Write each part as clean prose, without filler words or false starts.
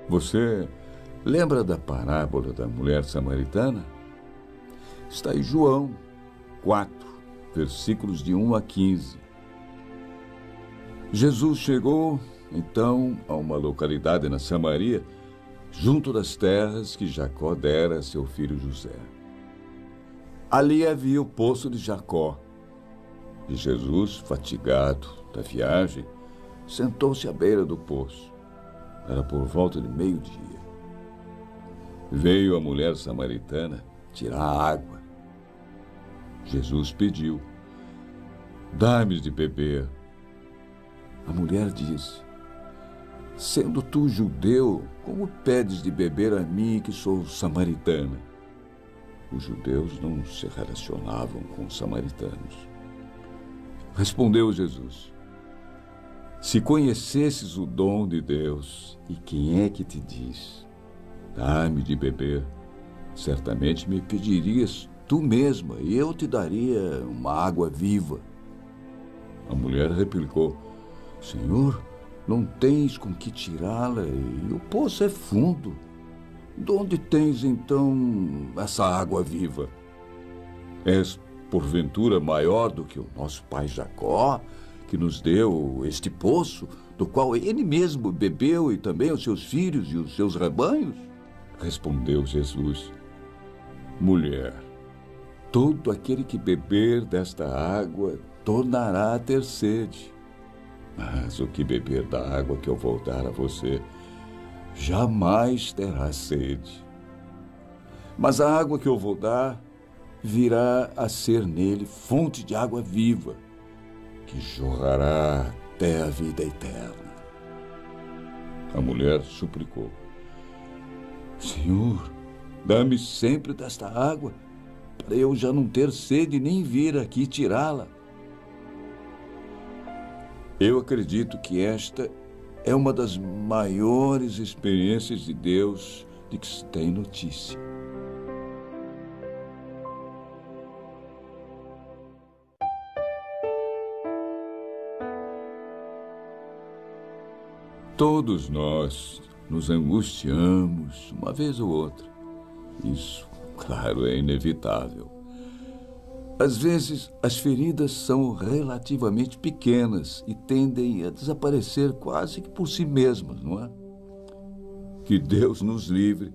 Você lembra da parábola da mulher samaritana? Está em João 4, versículos de 1 a 15. Jesus chegou, então, a uma localidade na Samaria, junto das terras que Jacó dera a seu filho José. Ali havia o poço de Jacó. E Jesus, fatigado da viagem, sentou-se à beira do poço. Era por volta de meio-dia. Veio a mulher samaritana tirar a água. Jesus pediu: "Dá-me de beber." A mulher disse: "Sendo tu judeu, como pedes de beber a mim, que sou samaritana?" Os judeus não se relacionavam com os samaritanos. Respondeu Jesus: "Se conhecesses o dom de Deus, e quem é que te diz: dá-me de beber, certamente me pedirias tu mesma, e eu te daria uma água viva." A mulher replicou: "Senhor, não tens com que tirá-la, e o poço é fundo. De onde tens, então, essa água viva? És, porventura, maior do que o nosso pai Jacó, que nos deu este poço, do qual ele mesmo bebeu, e também os seus filhos e os seus rebanhos?" Respondeu Jesus: "Mulher, todo aquele que beber desta água tornará a ter sede. Mas o que beber da água que eu vou dar a você, jamais terá sede. Mas a água que eu vou dar virá a ser nele fonte de água viva, que jorrará até a vida eterna." A mulher suplicou: "Senhor, dá-me sempre desta água, para eu já não ter sede nem vir aqui tirá-la." Eu acredito que esta é uma das maiores experiências de Deus de que se tem notícia. Todos nós nos angustiamos uma vez ou outra. Isso, claro, é inevitável. Às vezes, as feridas são relativamente pequenas e tendem a desaparecer quase que por si mesmas, não é? Que Deus nos livre,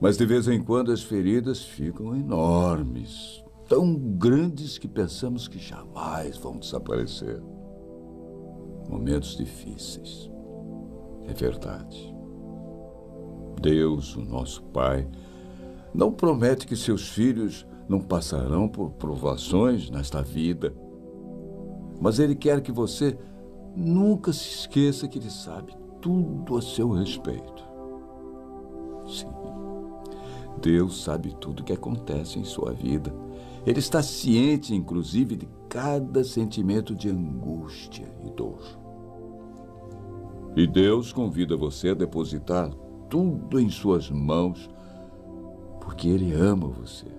mas de vez em quando as feridas ficam enormes, tão grandes que pensamos que jamais vão desaparecer. Momentos difíceis, é verdade. Deus, o nosso Pai, não promete que seus filhos não passarão por provações nesta vida, mas Ele quer que você nunca se esqueça que Ele sabe tudo a seu respeito. Sim, Deus sabe tudo o que acontece em sua vida. Ele está ciente, inclusive, de cada sentimento de angústia e dor. E Deus convida você a depositar tudo em suas mãos, porque Ele ama você.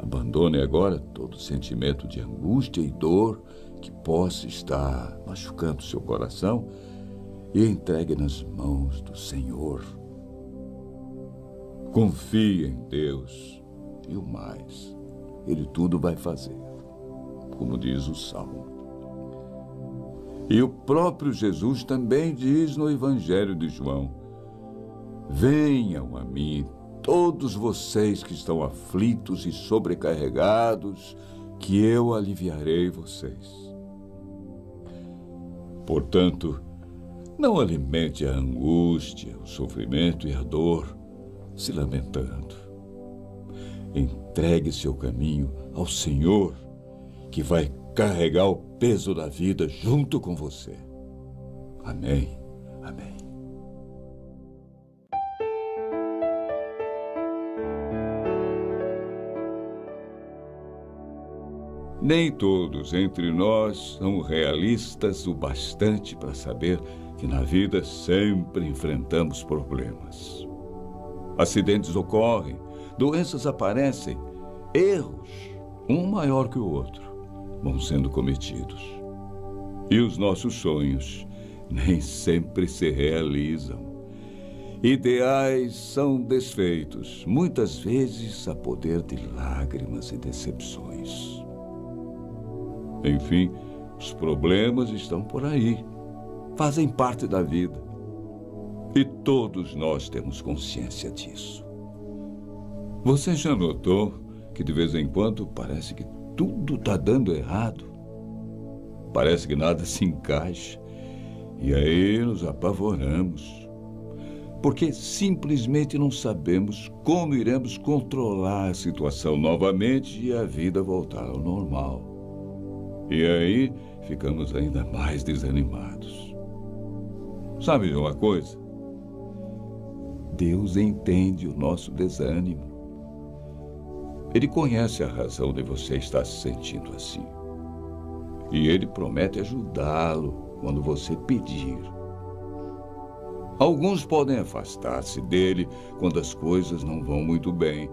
Abandone agora todo sentimento de angústia e dor que possa estar machucando seu coração e entregue nas mãos do Senhor. Confie em Deus e o mais, Ele tudo vai fazer, como diz o Salmo. E o próprio Jesus também diz no Evangelho de João: "Venham a mim, todos vocês que estão aflitos e sobrecarregados, que eu aliviarei vocês." Portanto, não alimente a angústia, o sofrimento e a dor, se lamentando. Entregue seu caminho ao Senhor, que vai carregar o peso da vida junto com você. Amém. Amém. Nem todos entre nós são realistas o bastante para saber que na vida sempre enfrentamos problemas. Acidentes ocorrem, doenças aparecem, erros, um maior que o outro, vão sendo cometidos. E os nossos sonhos nem sempre se realizam. Ideais são desfeitos, muitas vezes a poder de lágrimas e decepções. Enfim, os problemas estão por aí, fazem parte da vida. E todos nós temos consciência disso. Você já notou que de vez em quando parece que tudo está dando errado? Parece que nada se encaixa. E aí nos apavoramos. Porque simplesmente não sabemos como iremos controlar a situação novamente e a vida voltar ao normal. E aí ficamos ainda mais desanimados. Sabe de uma coisa? Deus entende o nosso desânimo. Ele conhece a razão de você estar se sentindo assim. E Ele promete ajudá-lo quando você pedir. Alguns podem afastar-se dele quando as coisas não vão muito bem,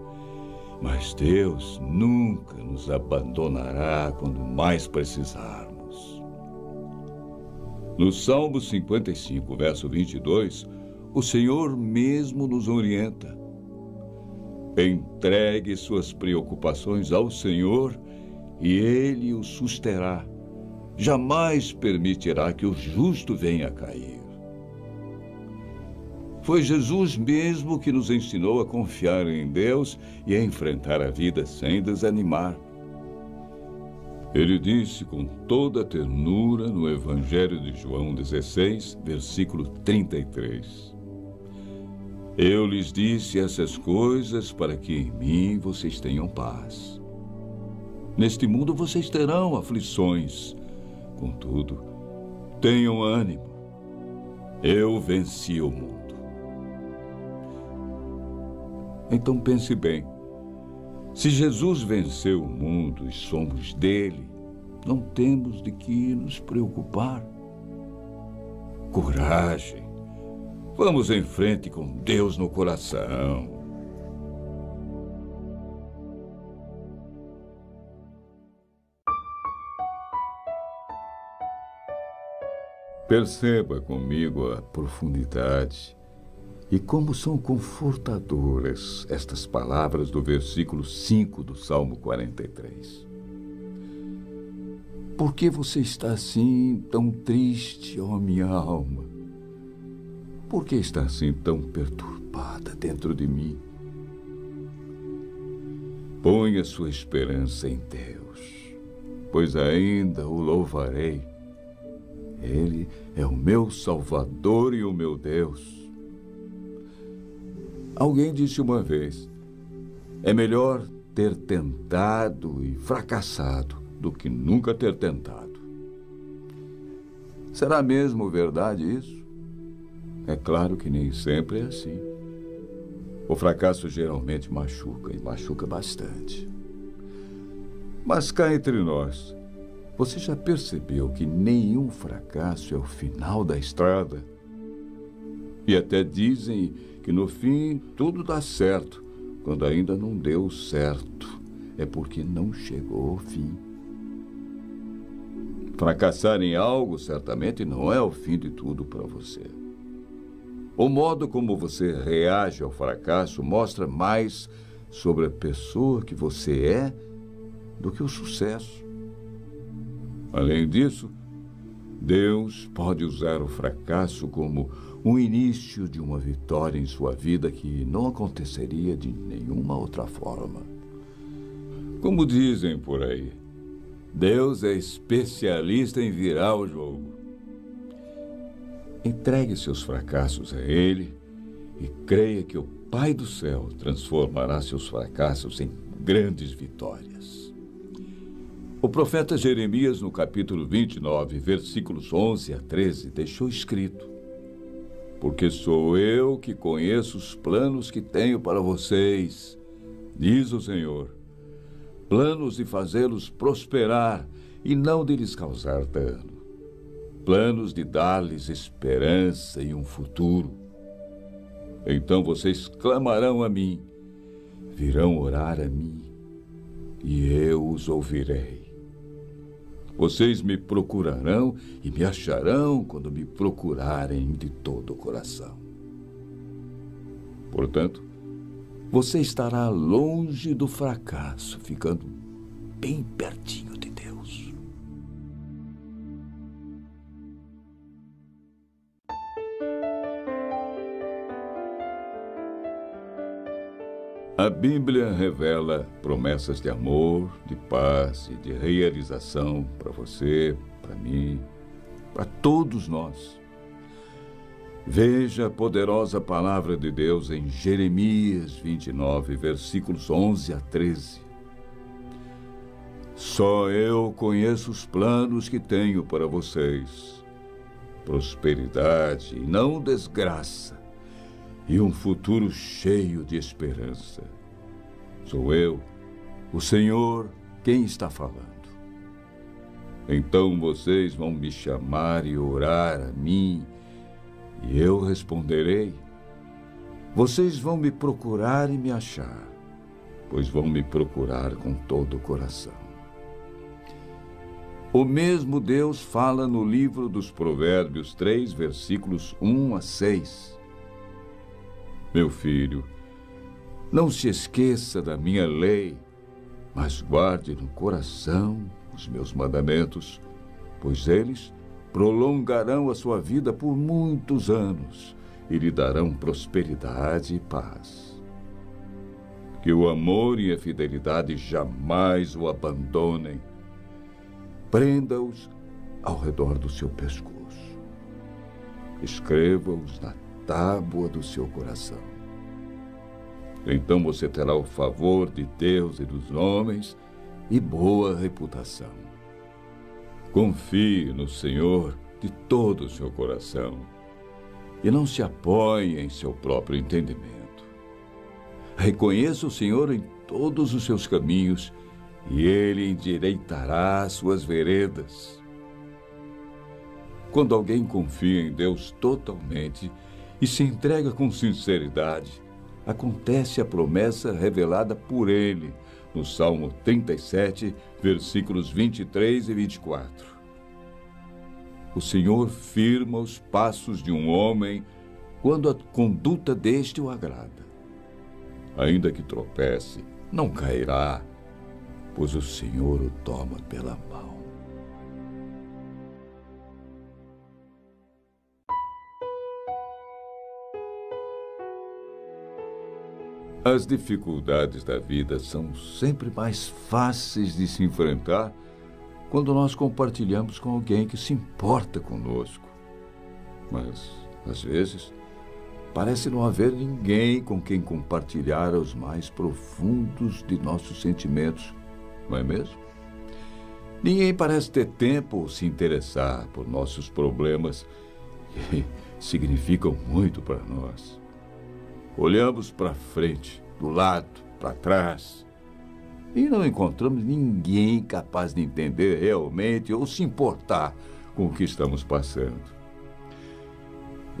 mas Deus nunca nos abandonará quando mais precisarmos. No Salmo 55, verso 22, o Senhor mesmo nos orienta. Entregue suas preocupações ao Senhor e Ele o susterá. Jamais permitirá que o justo venha a cair. Foi Jesus mesmo que nos ensinou a confiar em Deus e a enfrentar a vida sem desanimar. Ele disse com toda a ternura no Evangelho de João 16, versículo 33. Eu lhes disse essas coisas para que em mim vocês tenham paz. Neste mundo vocês terão aflições. Contudo, tenham ânimo. Eu venci o mundo. Então pense bem. Se Jesus venceu o mundo e somos dele, não temos de que nos preocupar. Coragem. Vamos em frente com Deus no coração. Perceba comigo a profundidade e como são confortadoras estas palavras do versículo 5 do Salmo 43. Por que você está assim, tão triste, ó minha alma? Por que está assim tão perturbada dentro de mim? Ponha sua esperança em Deus, pois ainda o louvarei. Ele é o meu Salvador e o meu Deus. Alguém disse uma vez, é melhor ter tentado e fracassado do que nunca ter tentado. Será mesmo verdade isso? É claro que nem sempre é assim. O fracasso geralmente machuca, e machuca bastante. Mas cá entre nós, você já percebeu que nenhum fracasso é o final da estrada? E até dizem que no fim tudo dá certo, quando ainda não deu certo. É porque não chegou ao fim. Fracassar em algo certamente não é o fim de tudo para você. O modo como você reage ao fracasso mostra mais sobre a pessoa que você é do que o sucesso. Além disso, Deus pode usar o fracasso como um início de uma vitória em sua vida que não aconteceria de nenhuma outra forma. Como dizem por aí, Deus é especialista em virar o jogo. Entregue seus fracassos a Ele e creia que o Pai do céu transformará seus fracassos em grandes vitórias. O profeta Jeremias, no capítulo 29, versículos 11 a 13, deixou escrito: porque sou eu que conheço os planos que tenho para vocês, diz o Senhor, planos de fazê-los prosperar e não de lhes causar dano, planos de dar-lhes esperança e um futuro. Então vocês clamarão a mim, virão orar a mim, e eu os ouvirei. Vocês me procurarão e me acharão quando me procurarem de todo o coração. Portanto, você estará longe do fracasso, ficando bem pertinho de Deus. A Bíblia revela promessas de amor, de paz e de realização para você, para mim, para todos nós. Veja a poderosa palavra de Deus em Jeremias 29, versículos 11 a 13. Só eu conheço os planos que tenho para vocês. Prosperidade e não desgraça, e um futuro cheio de esperança. Sou eu, o Senhor, quem está falando. Então vocês vão me chamar e orar a mim, e eu responderei. Vocês vão me procurar e me achar, pois vão me procurar com todo o coração. O mesmo Deus fala no livro dos Provérbios 3, versículos 1 a 6. Meu filho, não se esqueça da minha lei, mas guarde no coração os meus mandamentos, pois eles prolongarão a sua vida por muitos anos e lhe darão prosperidade e paz. Que o amor e a fidelidade jamais o abandonem. Prenda-os ao redor do seu pescoço. Escreva-os na tábua do seu coração. Então você terá o favor de Deus e dos homens e boa reputação. Confie no Senhor de todo o seu coração e não se apoie em seu próprio entendimento. Reconheça o Senhor em todos os seus caminhos e Ele endireitará as suas veredas. Quando alguém confia em Deus totalmente e se entrega com sinceridade, acontece a promessa revelada por Ele no Salmo 37, versículos 23 e 24. O Senhor firma os passos de um homem quando a conduta deste o agrada. Ainda que tropece, não cairá, pois o Senhor o toma pela mão. As dificuldades da vida são sempre mais fáceis de se enfrentar quando nós compartilhamos com alguém que se importa conosco. Mas, às vezes, parece não haver ninguém com quem compartilhar os mais profundos de nossos sentimentos, não é mesmo? Ninguém parece ter tempo ou se interessar por nossos problemas, que significam muito para nós. Olhamos para frente, do lado, para trás, e não encontramos ninguém capaz de entender realmente ou se importar com o que estamos passando.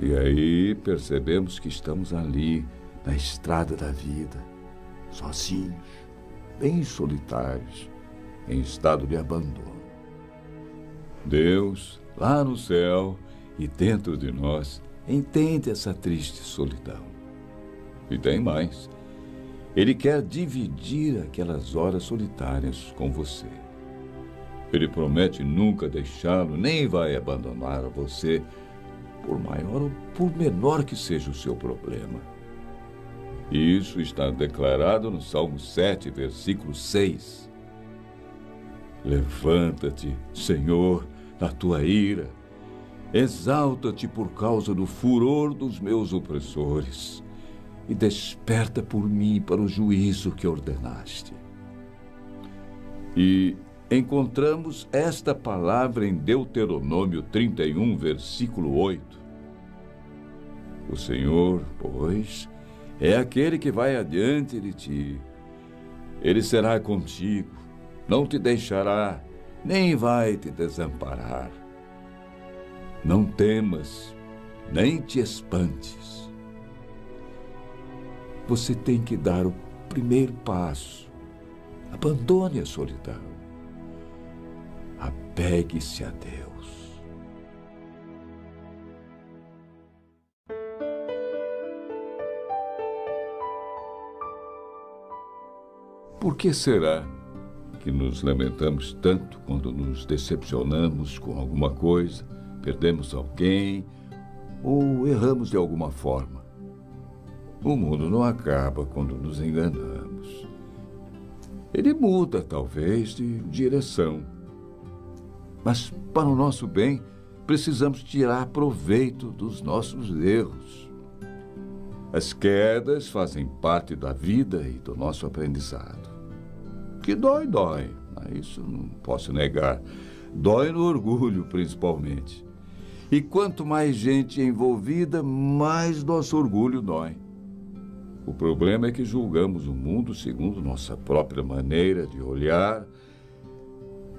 E aí percebemos que estamos ali, na estrada da vida, sozinhos, bem solitários, em estado de abandono. Deus, lá no céu e dentro de nós, entende essa triste solidão. E tem mais. Ele quer dividir aquelas horas solitárias com você. Ele promete nunca deixá-lo, nem vai abandonar você, por maior ou por menor que seja o seu problema. E isso está declarado no Salmo 7, versículo 6. Levanta-te, Senhor, na tua ira. Exalta-te por causa do furor dos meus opressores. E desperta por mim para o juízo que ordenaste. E encontramos esta palavra em Deuteronômio 31, versículo 8. O Senhor, pois, é aquele que vai adiante de ti. Ele será contigo, não te deixará, nem vai te desamparar. Não temas, nem te espantes. Você tem que dar o primeiro passo. Abandone a solidão. Apegue-se a Deus. Por que será que nos lamentamos tanto quando nos decepcionamos com alguma coisa, perdemos alguém ou erramos de alguma forma? O mundo não acaba quando nos enganamos. Ele muda, talvez, de direção. Mas, para o nosso bem, precisamos tirar proveito dos nossos erros. As quedas fazem parte da vida e do nosso aprendizado. Que dói, dói. Isso não posso negar. Dói no orgulho, principalmente. E quanto mais gente envolvida, mais nosso orgulho dói. O problema é que julgamos o mundo segundo nossa própria maneira de olhar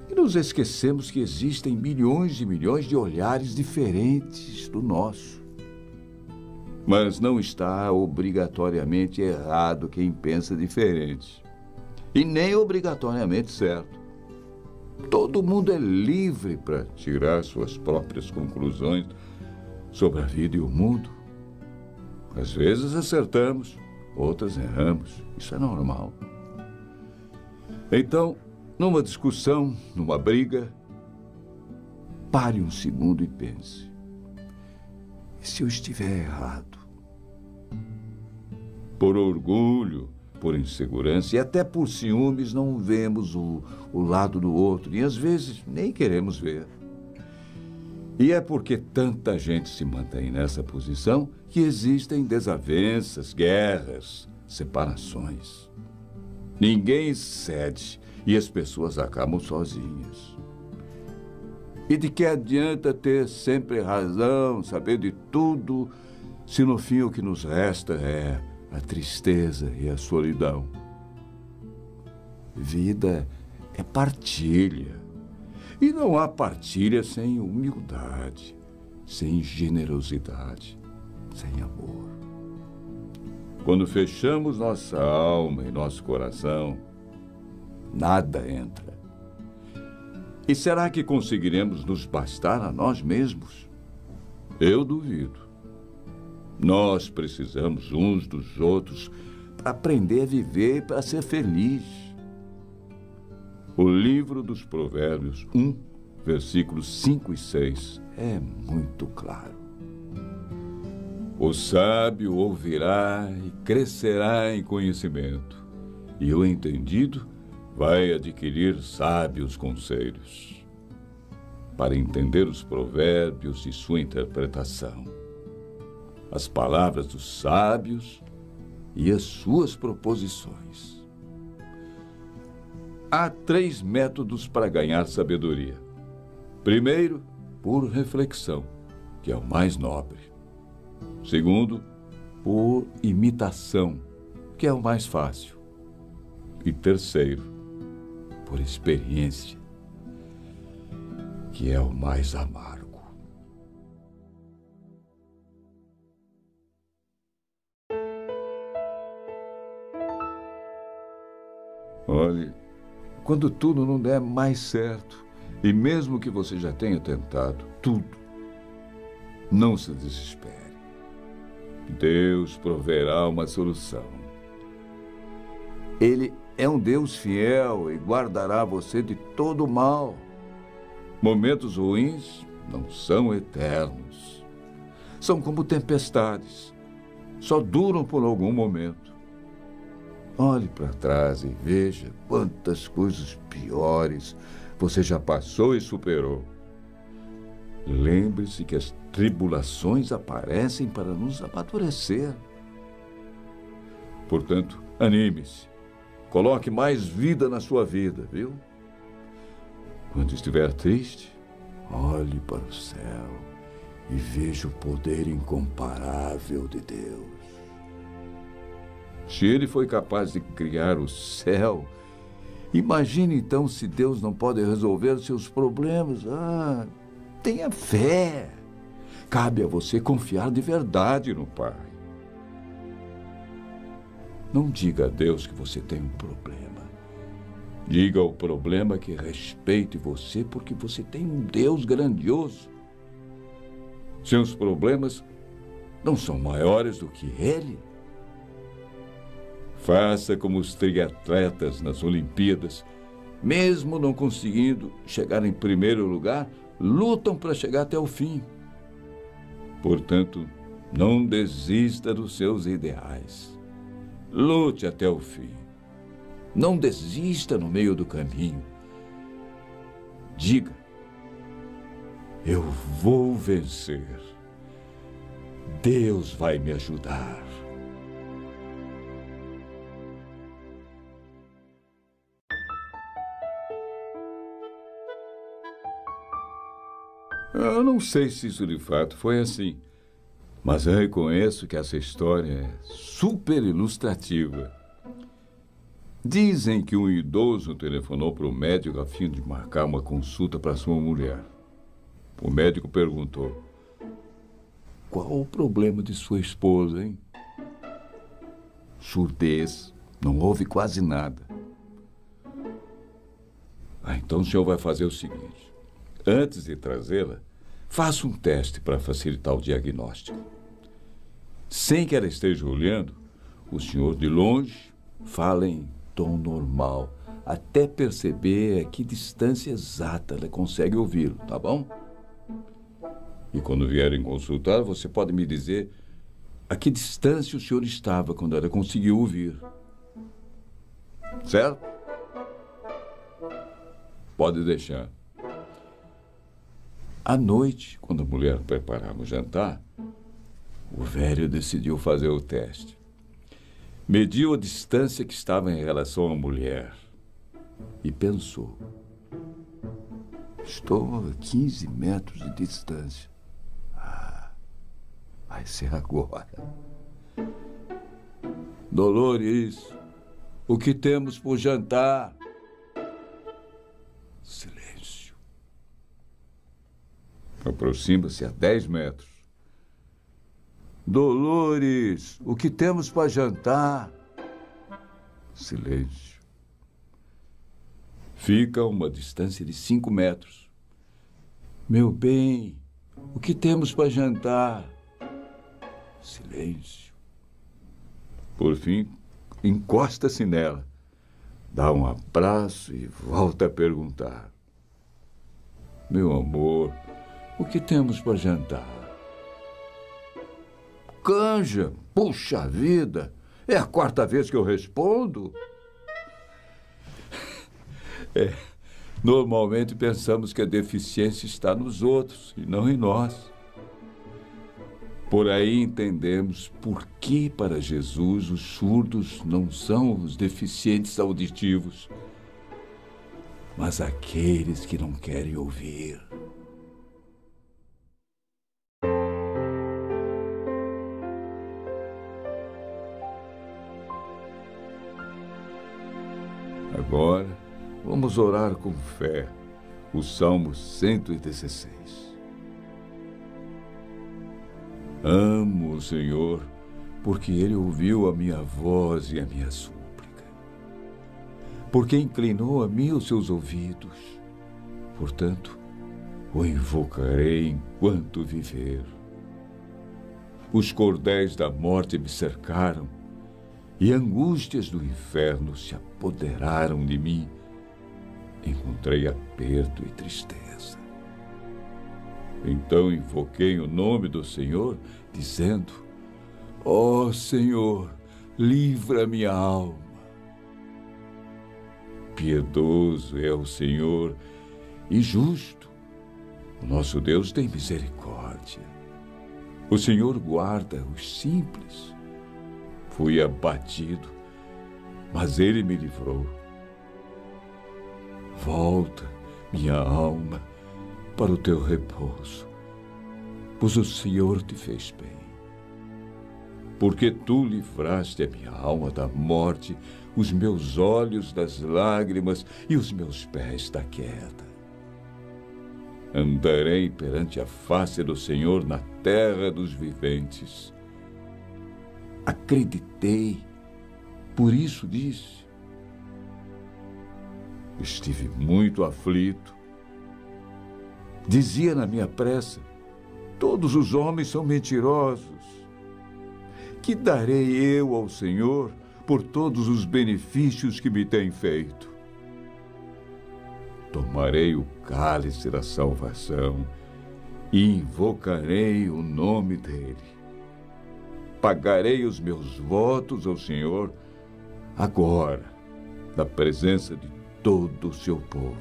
e nos esquecemos que existem milhões e milhões de olhares diferentes do nosso. Mas não está obrigatoriamente errado quem pensa diferente. E nem obrigatoriamente certo. Todo mundo é livre para tirar suas próprias conclusões sobre a vida e o mundo. Às vezes acertamos, outras erramos. Isso é normal. Então, numa discussão, numa briga, pare um segundo e pense. E se eu estiver errado? Por orgulho, por insegurança e até por ciúmes, não vemos o lado do outro e às vezes nem queremos ver. E é porque tanta gente se mantém nessa posição que existem desavenças, guerras, separações. Ninguém cede e as pessoas acabam sozinhas. E de que adianta ter sempre razão, saber de tudo, se no fim o que nos resta é a tristeza e a solidão? Vida é partilha. E não há partilha sem humildade, sem generosidade, sem amor. Quando fechamos nossa alma e nosso coração, nada entra. E será que conseguiremos nos bastar a nós mesmos? Eu duvido. Nós precisamos uns dos outros para aprender a viver e para ser feliz. O livro dos Provérbios 1, versículos 5 e 6 é muito claro. O sábio ouvirá e crescerá em conhecimento, e o entendido vai adquirir sábios conselhos, para entender os provérbios e sua interpretação, as palavras dos sábios e as suas proposições. Há 3 métodos para ganhar sabedoria. Primeiro, por reflexão, que é o mais nobre. Segundo, por imitação, que é o mais fácil. E terceiro, por experiência, que é o mais amargo. Olhe, quando tudo não der mais certo, e mesmo que você já tenha tentado tudo, não se desespere. Deus proverá uma solução. Ele é um Deus fiel e guardará você de todo o mal. Momentos ruins não são eternos. São como tempestades. Só duram por algum momento. Olhe para trás e veja quantas coisas piores você já passou e superou. Lembre-se que as tribulações aparecem para nos amadurecer. Portanto, anime-se. Coloque mais vida na sua vida, viu? Quando estiver triste, olhe para o céu e veja o poder incomparável de Deus. Se Ele foi capaz de criar o céu, imagine então se Deus não pode resolver seus problemas. Tenha fé. Cabe a você confiar de verdade no Pai. Não diga a Deus que você tem um problema. Diga ao problema que respeite você, porque você tem um Deus grandioso. Seus problemas não são maiores do que Ele. Faça como os triatletas nas Olimpíadas. Mesmo não conseguindo chegar em primeiro lugar, lutam para chegar até o fim. Portanto, não desista dos seus ideais. Lute até o fim. Não desista no meio do caminho. Diga: eu vou vencer. Deus vai me ajudar. Eu não sei se isso de fato foi assim, mas eu reconheço que essa história é super ilustrativa. Dizem que um idoso telefonou para o médico a fim de marcar uma consulta para sua mulher. O médico perguntou: qual o problema de sua esposa, hein? Surdez. Não ouve quase nada. Então o senhor vai fazer o seguinte: antes de trazê-la, faça um teste para facilitar o diagnóstico. Sem que ela esteja olhando, o senhor de longe fala em tom normal, até perceber a que distância exata ela consegue ouvi-lo, tá bom? E quando vierem consultar, você pode me dizer a que distância o senhor estava quando ela conseguiu ouvir. Certo? Pode deixar. À noite, quando a mulher preparava o jantar, o velho decidiu fazer o teste. Mediu a distância que estava em relação à mulher e pensou: estou a 15 metros de distância. Vai ser agora. Dolores, o que temos por jantar? Silêncio. Aproxima-se a 10 metros. Dolores, o que temos para jantar? Silêncio. Fica a uma distância de 5 metros. Meu bem, o que temos para jantar? Silêncio. Por fim, encosta-se nela, dá um abraço e volta a perguntar: meu amor, o que temos para jantar? Canja, puxa vida, é a 4ª vez que eu respondo. Normalmente pensamos que a deficiência está nos outros e não em nós. Por aí entendemos por que, para Jesus, os surdos não são os deficientes auditivos, mas aqueles que não querem ouvir. Agora, vamos orar com fé o Salmo 116. Amo o Senhor, porque Ele ouviu a minha voz e a minha súplica. Porque inclinou a mim os seus ouvidos. Portanto, o invocarei enquanto viver. Os cordéis da morte me cercaram, e angústias do inferno se apoderaram de mim. Encontrei aperto e tristeza. Então invoquei o nome do Senhor, dizendo: ó Senhor, livra minha alma. Piedoso é o Senhor e justo. O nosso Deus tem misericórdia. O Senhor guarda os simples. Fui abatido, mas Ele me livrou. Volta, minha alma, para o teu repouso, pois o Senhor te fez bem. Porque tu livraste a minha alma da morte, os meus olhos das lágrimas e os meus pés da queda. Andarei perante a face do Senhor na terra dos viventes. Acreditei, por isso disse: Estive muito aflito. Dizia na minha pressa: todos os homens são mentirosos. Que darei eu ao Senhor por todos os benefícios que me tem feito? Tomarei o cálice da salvação e invocarei o nome dele. Pagarei os meus votos ao Senhor agora, na presença de todo o seu povo.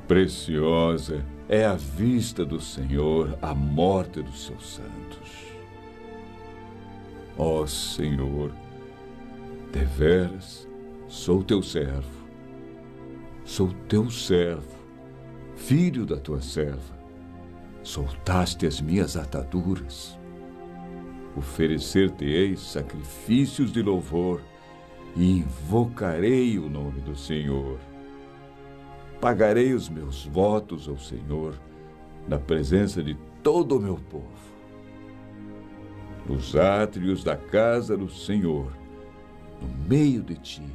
Preciosa é à vista do Senhor a morte dos seus santos. Ó Senhor, deveras sou teu servo. Sou teu servo, filho da tua serva. Soltaste as minhas ataduras. Oferecer-te-ei sacrifícios de louvor e invocarei o nome do Senhor. Pagarei os meus votos ao Senhor na presença de todo o meu povo. Nos átrios da casa do Senhor, no meio de ti,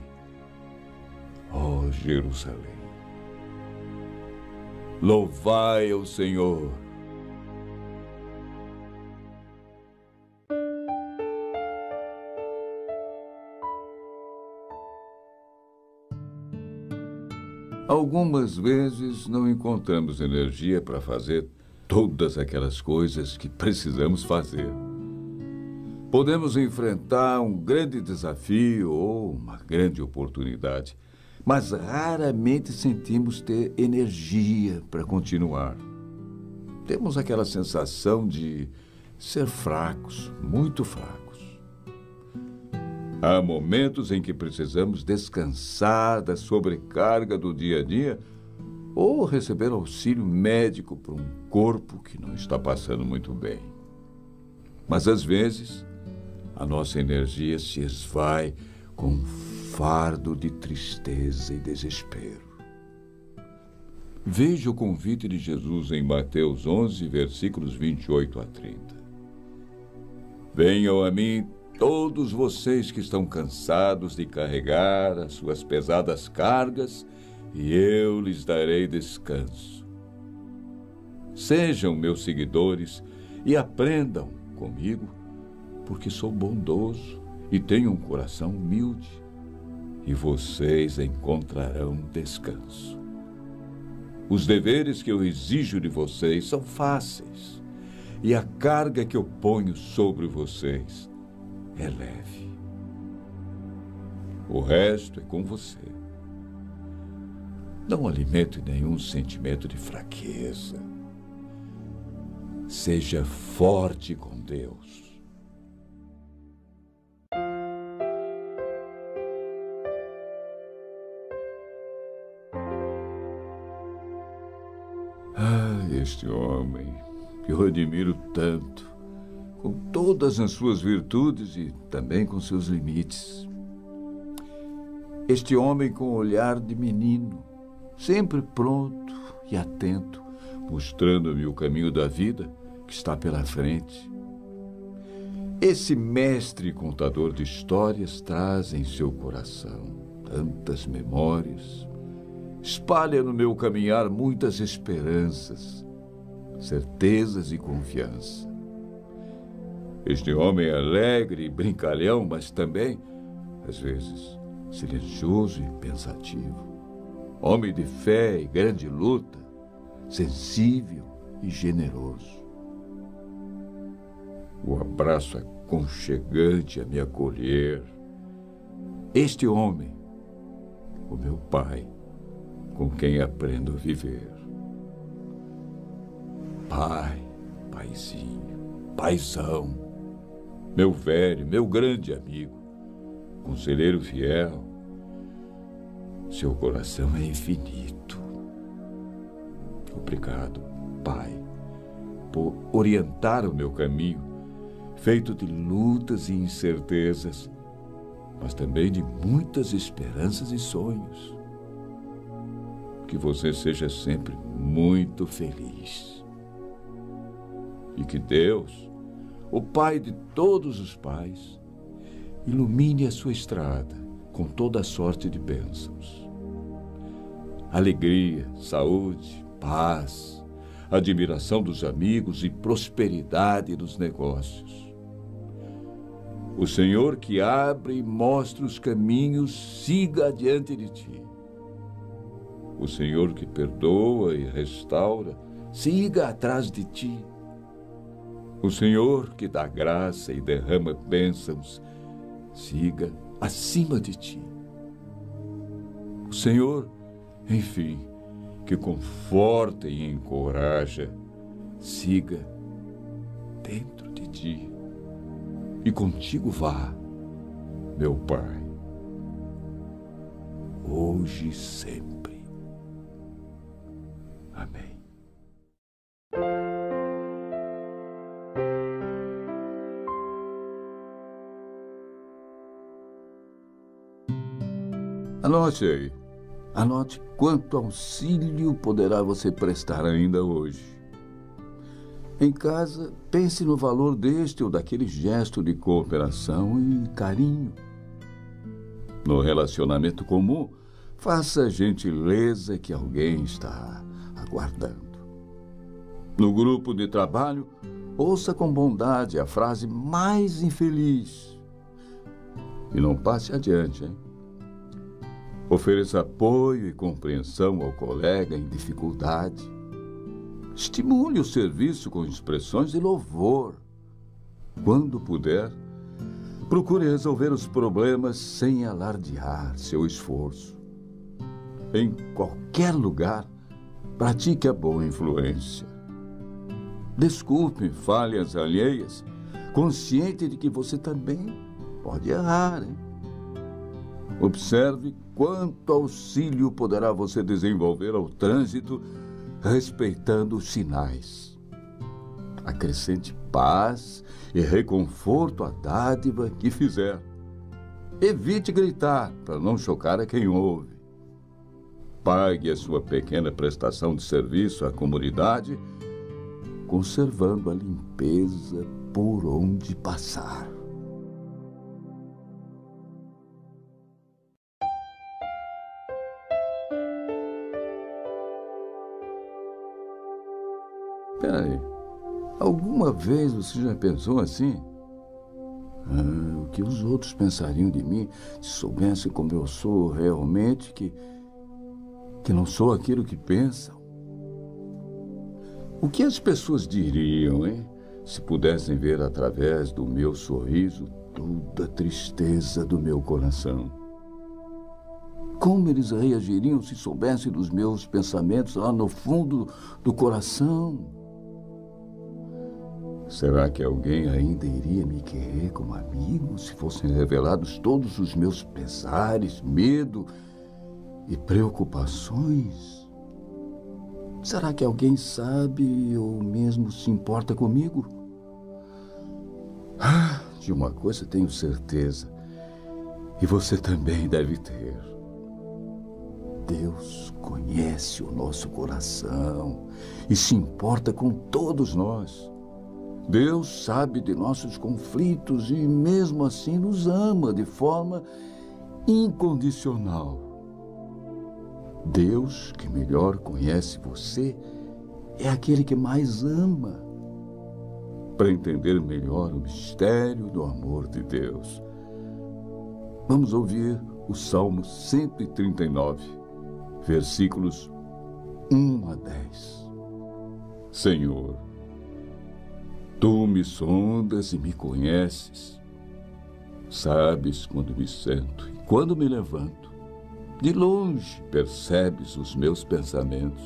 ó Jerusalém. Louvai ao Senhor. Algumas vezes não encontramos energia para fazer todas aquelas coisas que precisamos fazer. Podemos enfrentar um grande desafio ou uma grande oportunidade, mas raramente sentimos ter energia para continuar. Temos aquela sensação de ser fracos, muito fracos. Há momentos em que precisamos descansar da sobrecarga do dia a dia ou receber auxílio médico para um corpo que não está passando muito bem. Mas às vezes a nossa energia se esvai com um fardo de tristeza e desespero. Veja o convite de Jesus em Mateus 11, versículos 28 a 30. Venham a mim todos vocês que estão cansados de carregar as suas pesadas cargas, e eu lhes darei descanso. Sejam meus seguidores e aprendam comigo, porque sou bondoso e tenho um coração humilde, e vocês encontrarão descanso. Os deveres que eu exijo de vocês são fáceis, e a carga que eu ponho sobre vocês é leve. O resto é com você. Não alimente nenhum sentimento de fraqueza. Seja forte com Deus. Este homem que eu admiro tanto, com todas as suas virtudes e também com seus limites. Este homem com olhar de menino, sempre pronto e atento, mostrando-me o caminho da vida que está pela frente. Esse mestre contador de histórias traz em seu coração tantas memórias, espalha no meu caminhar muitas esperanças, certezas e confiança. Este homem é alegre e brincalhão, mas também, às vezes, silencioso e pensativo. Homem de fé e grande luta, sensível e generoso. O abraço aconchegante a me acolher. Este homem, o meu pai, com quem aprendo a viver. Pai, paizinho, paizão, meu velho, meu grande amigo, conselheiro fiel, seu coração é infinito. Obrigado, Pai, por orientar o meu caminho, feito de lutas e incertezas, mas também de muitas esperanças e sonhos. Que você seja sempre muito feliz. E que Deus, o Pai de todos os pais, ilumine a sua estrada com com toda sorte de bênçãos. Alegria, saúde, paz, admiração dos amigos e prosperidade nos negócios. O Senhor que abre e mostra os caminhos, siga adiante de ti. O Senhor que perdoa e restaura, siga atrás de ti. O Senhor que dá graça e derrama bênçãos, siga acima de ti. O Senhor, enfim, que conforta e encoraja, siga dentro de ti. E contigo vá, meu Pai, hoje e sempre. Amém. Anote aí. Anote quanto auxílio poderá você prestar ainda hoje. Em casa, pense no valor deste ou daquele gesto de cooperação e carinho. No relacionamento comum, faça a gentileza que alguém está aguardando. No grupo de trabalho, ouça com bondade a frase mais infeliz. E não passe adiante, hein? Ofereça apoio e compreensão ao colega em dificuldade. Estimule o serviço com expressões de louvor. Quando puder, procure resolver os problemas sem alardear seu esforço. Em qualquer lugar, pratique a boa influência. Desculpe falhas alheias, consciente de que você também pode errar, hein? Observe quanto auxílio poderá você desenvolver ao trânsito respeitando os sinais. Acrescente paz e reconforto à dádiva que fizer. Evite gritar para não chocar a quem ouve. Pague a sua pequena prestação de serviço à comunidade, conservando a limpeza por onde passar. Peraí, alguma vez você já pensou assim? O que os outros pensariam de mim se soubessem como eu sou realmente, que não sou aquilo que pensam? O que as pessoas diriam, hein? Se pudessem ver através do meu sorriso toda a tristeza do meu coração. Como eles reagiriam se soubessem dos meus pensamentos lá no fundo do coração? Será que alguém ainda iria me querer como amigo se fossem revelados todos os meus pesares, medo e preocupações? Será que alguém sabe ou mesmo se importa comigo? De uma coisa tenho certeza, e você também deve ter. Deus conhece o nosso coração e se importa com todos nós. Deus sabe de nossos conflitos e, mesmo assim, nos ama de forma incondicional. Deus, que melhor conhece você, é aquele que mais ama. Para entender melhor o mistério do amor de Deus, vamos ouvir o Salmo 139, versículos 1 a 10. Senhor, Tu me sondas e me conheces. Sabes quando me sento e quando me levanto. De longe percebes os meus pensamentos.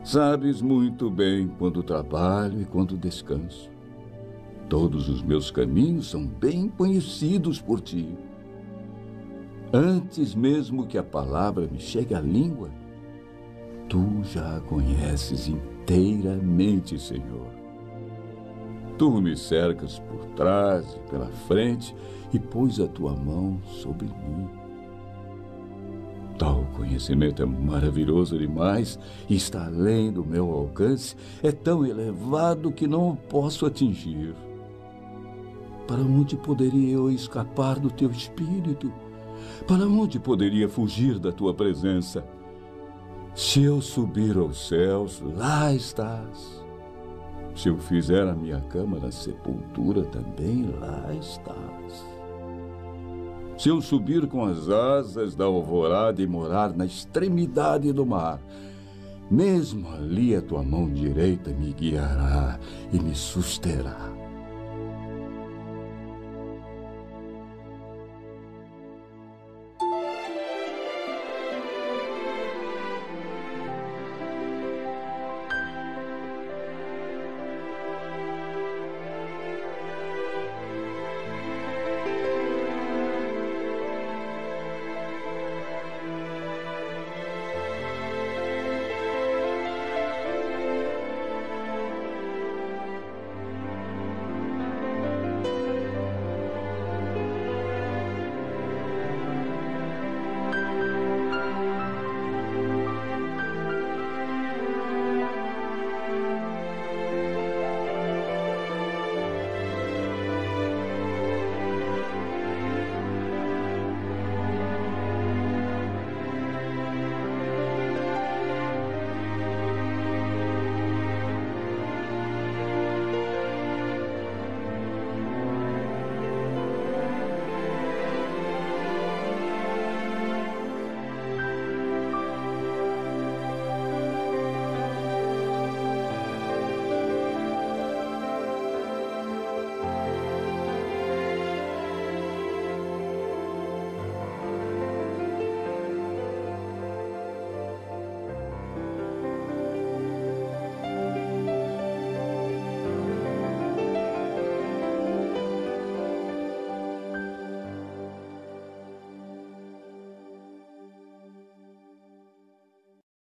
Sabes muito bem quando trabalho e quando descanso. Todos os meus caminhos são bem conhecidos por Ti. Antes mesmo que a palavra me chegue à língua, Tu já a conheces inteiramente, Senhor. Tu me cercas por trás e pela frente e pões a Tua mão sobre mim. Tal conhecimento é maravilhoso demais e está além do meu alcance, é tão elevado que não o posso atingir. Para onde poderia eu escapar do teu espírito? Para onde poderia fugir da tua presença? Se eu subir aos céus, lá estás. Se eu fizer a minha cama na sepultura, também lá estás. Se eu subir com as asas da alvorada e morar na extremidade do mar, mesmo ali a tua mão direita me guiará e me susterá.